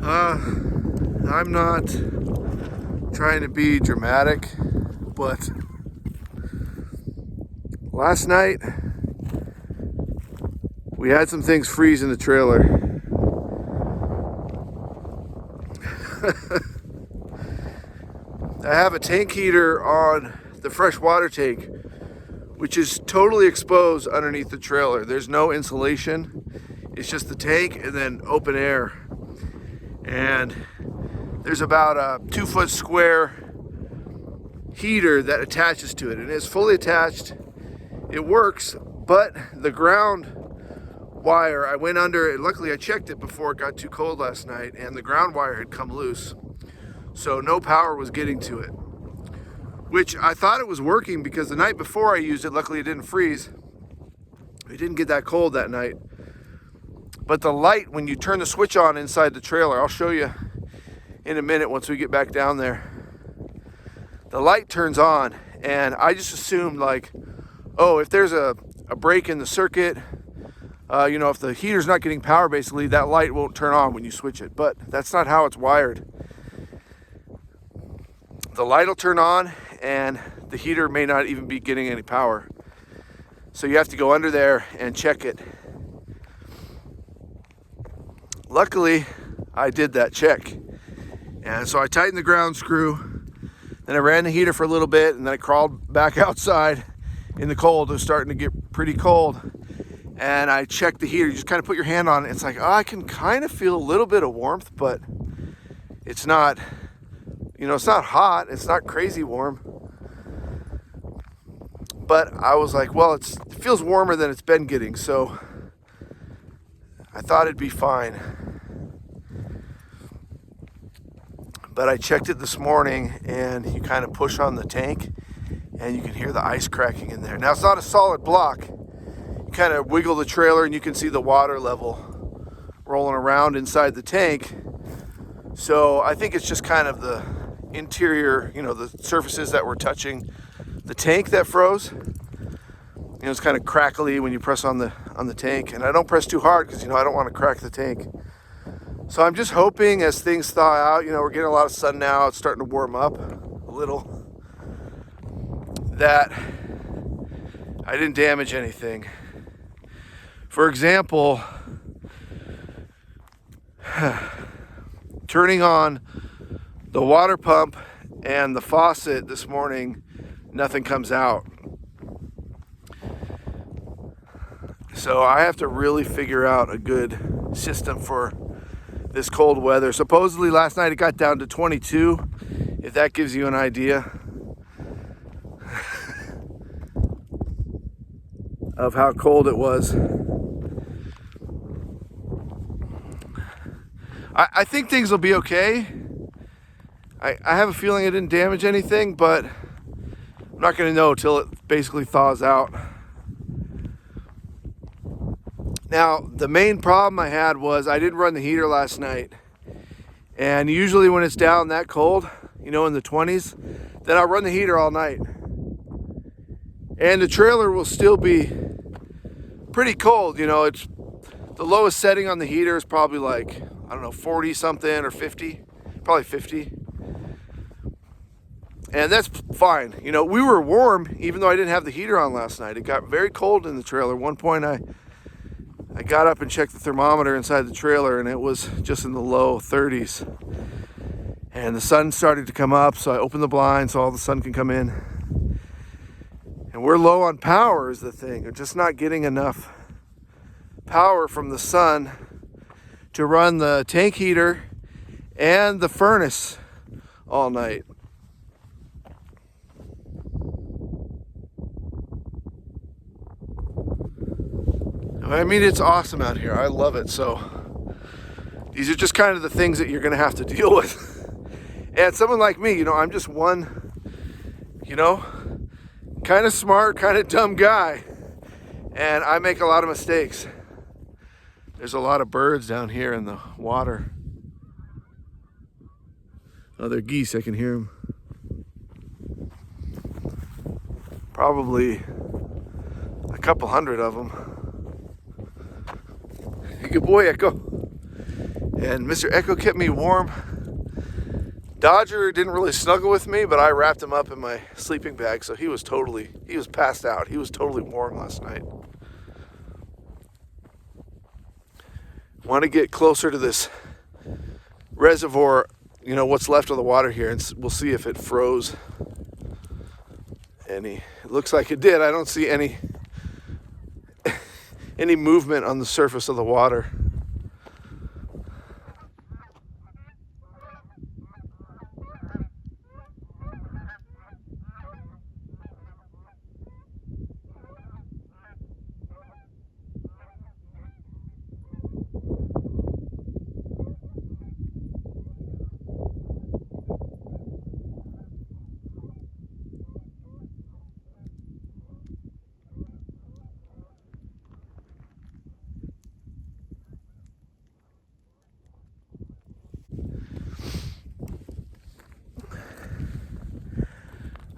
I'm not trying to be dramatic, but last night we had some things freeze in the trailer. I have a tank heater on the fresh water tank, which is totally exposed underneath the trailer. There's no insulation. It's just the tank and then open air. And there's about a 2-foot square heater that attaches to it, and it's fully attached. It works, but the ground wire, I went under it. Luckily I checked it before it got too cold last night, and the ground wire had come loose, so no power was getting to it, which I thought it was working because the night before I used it, luckily it didn't freeze. It didn't get that cold that night. But the light, when you turn the switch on inside the trailer, I'll show you in a minute once we get back down there, the light turns on, and I just assumed, like, oh, if there's a break in the circuit, if the heater's not getting power, basically, that light won't turn on when you switch it. But that's not how it's wired. The light will turn on, and the heater may not even be getting any power. So you have to go under there and check it. Luckily, I did that check. And so I tightened the ground screw, then I ran the heater for a little bit, and then I crawled back outside in the cold. It was starting to get pretty cold. And I checked the heater. You just kind of put your hand on it. It's like, oh, I can kind of feel a little bit of warmth, but it's not, it's not hot. It's not crazy warm. But I was like, well, it feels warmer than it's been getting, so I thought it'd be fine. But I checked it this morning, and you kind of push on the tank and you can hear the ice cracking in there. Now, it's not a solid block. You kind of wiggle the trailer and you can see the water level rolling around inside the tank. So I think it's just kind of the interior, the surfaces that were touching the tank that froze. It's kind of crackly when you press on the tank, and I don't press too hard because I don't want to crack the tank. So I'm just hoping as things thaw out, we're getting a lot of sun now, it's starting to warm up a little, that I didn't damage anything. For example, turning on the water pump and the faucet this morning, nothing comes out. So I have to really figure out a good system for this cold weather. Supposedly last night it got down to 22, if that gives you an idea of how cold it was. I think things will be okay. I have a feeling it didn't damage anything, but I'm not going to know till it basically thaws out. Now, the main problem I had was I didn't run the heater last night. And usually when it's down that cold, in the 20s, then I'll run the heater all night. And the trailer will still be pretty cold. It's the lowest setting on the heater is probably like, 40 something or 50, probably 50. And that's fine. We were warm even though I didn't have the heater on last night. It got very cold in the trailer. At one point I got up and checked the thermometer inside the trailer, and it was just in the low 30s. And the sun started to come up, so I opened the blinds so all the sun can come in. And we're low on power is the thing. We're just not getting enough power from the sun to run the tank heater and the furnace all night. I mean, it's awesome out here. I love it. So these are just kind of the things that you're going to have to deal with. And someone like me, I'm just one, kind of smart, kind of dumb guy. And I make a lot of mistakes. There's a lot of birds down here in the water. Oh, they're geese. I can hear them. Probably a couple hundred of them. Hey, good boy, Echo. And Mr. Echo kept me warm. Dodger didn't really snuggle with me, but I wrapped him up in my sleeping bag, so he was passed out. He was totally warm last night. Want to get closer to this reservoir, what's left of the water here, and we'll see if it froze any. It looks like it did. I don't see any movement on the surface of the water.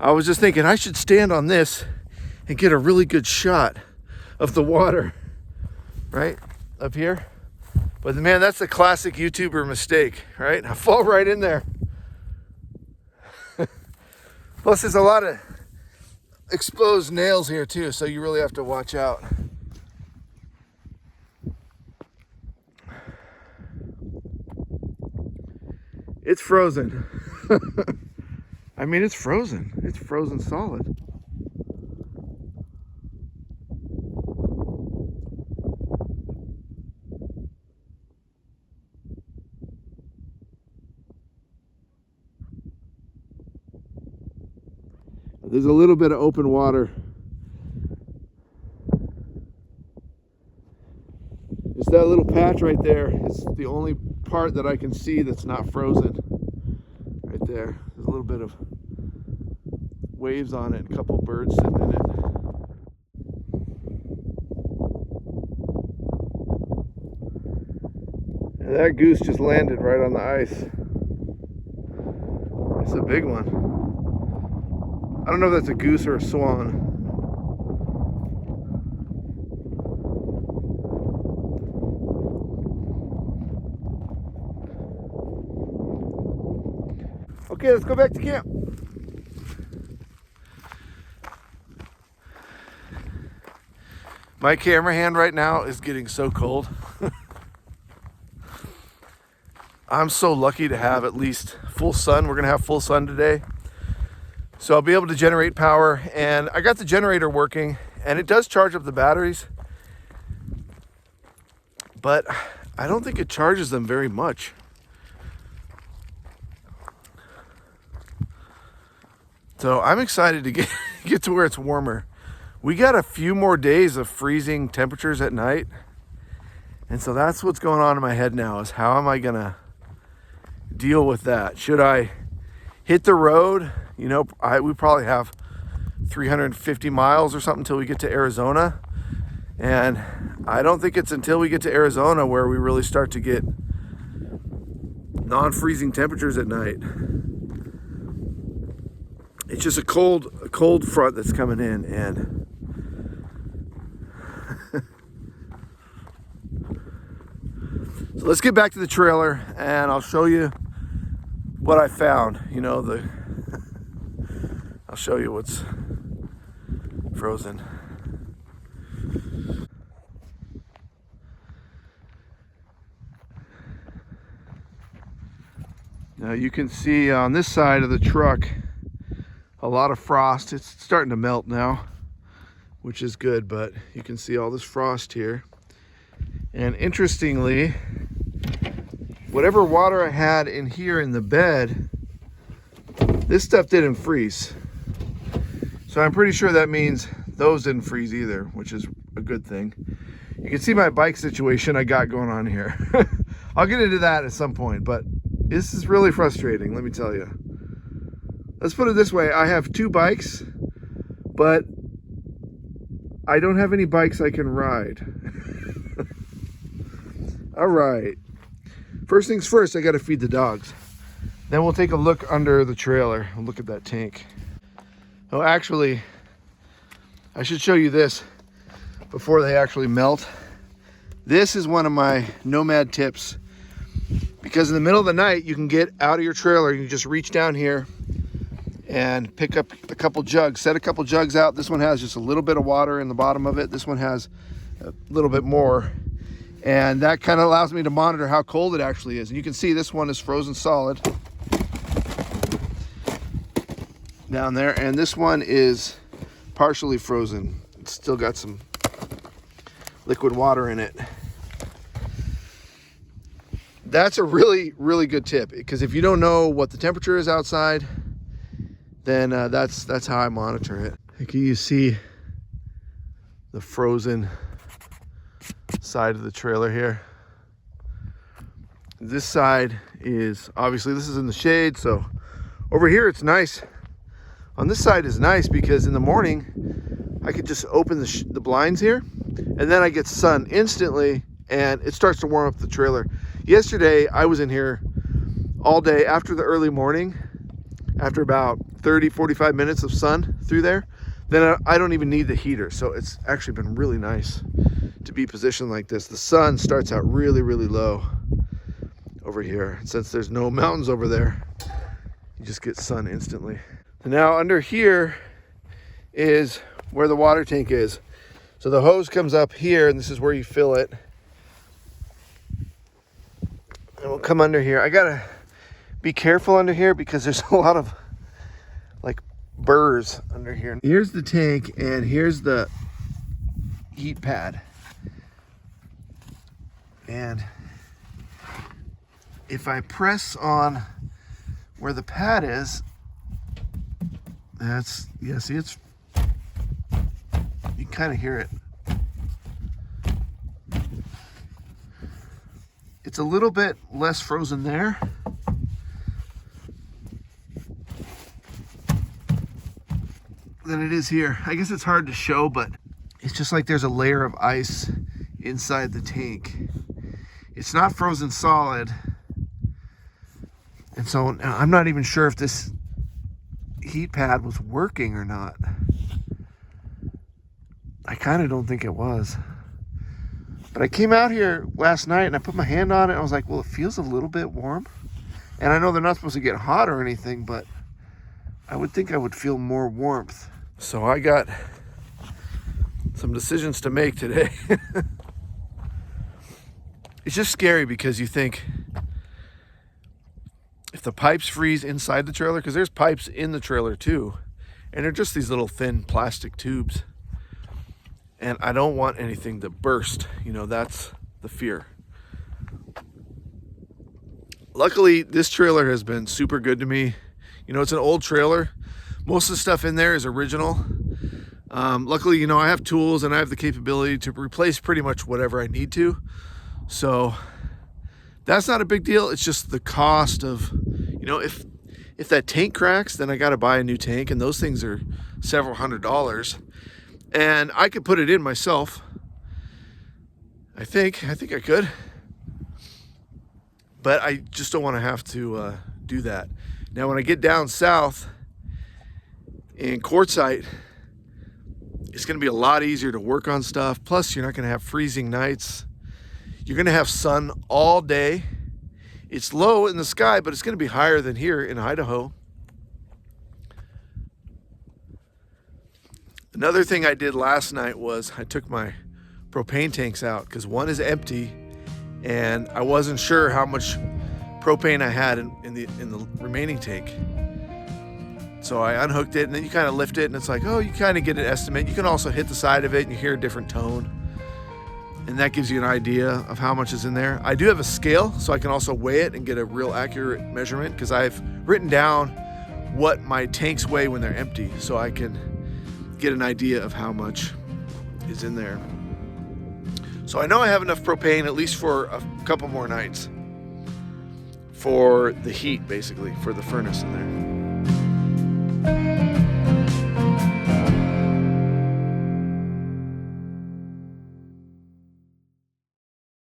I was just thinking I should stand on this and get a really good shot of the water right up here. But man, that's a classic YouTuber mistake, right? I fall right in there. Plus there's a lot of exposed nails here too, so you really have to watch out. It's frozen. I mean, it's frozen. It's frozen solid. There's a little bit of open water. Just that little patch right there is the only part that I can see that's not frozen. Right there. There's a little bit of waves on it, a couple birds sitting in it. And that goose just landed right on the ice. It's a big one. I don't know if that's a goose or a swan. Okay, let's go back to camp. My camera hand right now is getting so cold. I'm so lucky to have at least full sun. We're gonna have full sun today. So I'll be able to generate power, and I got the generator working and it does charge up the batteries, but I don't think it charges them very much. So I'm excited to get to where it's warmer. We got a few more days of freezing temperatures at night. And so that's what's going on in my head now, is how am I gonna deal with that? Should I hit the road? We probably have 350 miles or something until we get to Arizona. And I don't think it's until we get to Arizona where we really start to get non-freezing temperatures at night. It's just a cold front that's coming in, and so let's get back to the trailer and I'll show you what I found. I'll show you what's frozen. Now you can see on this side of the truck a lot of frost. It's starting to melt now, which is good, but you can see all this frost here. And interestingly, whatever water I had in here in the bed, this stuff didn't freeze. So I'm pretty sure that means those didn't freeze either, which is a good thing. You can see my bike situation I got going on here. I'll get into that at some point, but this is really frustrating, let me tell you. Let's put it this way, I have 2 bikes, but I don't have any bikes I can ride. All right. First things first, I gotta feed the dogs. Then we'll take a look under the trailer and look at that tank. Oh, actually, I should show you this before they actually melt. This is one of my Nomad tips because in the middle of the night, you can get out of your trailer, you just reach down here and pick up a couple jugs, set a couple jugs out. This one has just a little bit of water in the bottom of it. This one has a little bit more. And that kind of allows me to monitor how cold it actually is. And you can see this one is frozen solid down there. And this one is partially frozen. It's still got some liquid water in it. That's a really, really good tip, because if you don't know what the temperature is outside, then that's how I monitor it. Can you see the frozen side of the trailer here? This side is, obviously this is in the shade, so over here it's nice. On this side is nice because in the morning I could just open the blinds here, and then I get sun instantly and it starts to warm up the trailer. Yesterday I was in here all day after the early morning. After about 30-45 minutes of sun through there, then I don't even need the heater. So it's actually been really nice to be positioned like this. The sun starts out really, really low over here. Since there's no mountains over there, you just get sun instantly. And now under here is where the water tank is. So the hose comes up here, and this is where you fill it. And we'll come under here. I gotta be careful under here because there's a lot of like burrs under here. Here's the tank and here's the heat pad. And if I press on where the pad is, that's, yeah, see, it's, you kind of hear it. It's a little bit less frozen there. Than it is here. I guess it's hard to show, but it's just like there's a layer of ice inside the tank. It's not frozen solid, and so I'm not even sure if this heat pad was working or not. I kind of don't think it was, but I came out here last night and I put my hand on it and I was like, well, it feels a little bit warm, and I know they're not supposed to get hot or anything, but I would think I would feel more warmth. So I got some decisions to make today. It's just scary because you think if the pipes freeze inside the trailer, because there's pipes in the trailer too, and they're just these little thin plastic tubes, and I don't want anything to burst. You know, that's the fear. Luckily, this trailer has been super good to me. You know, it's an old trailer. Most of the stuff in there is original. Luckily, you know, I have tools and I have the capability to replace pretty much whatever I need to. So that's not a big deal. It's just the cost of, you know, if that tank cracks, then I got to buy a new tank, and those things are several $100s. And I could put it in myself. I think I could. But I just don't want to have to do that. Now, when I get down south in Quartzsite, it's going to be a lot easier to work on stuff. Plus, you're not going to have freezing nights. You're going to have sun all day. It's low in the sky, but it's going to be higher than here in Idaho. Another thing I did last night was I took my propane tanks out because one is empty, and I wasn't sure how much propane I had in the remaining tank. So I unhooked it, and then you kind of lift it, and it's like, oh, you kind of get an estimate. You can also hit the side of it, and you hear a different tone, and that gives you an idea of how much is in there. I do have a scale, so I can also weigh it and get a real accurate measurement, because I've written down what my tanks weigh when they're empty, so I can get an idea of how much is in there. So I know I have enough propane at least for a couple more nights for the heat, basically, for the furnace in there.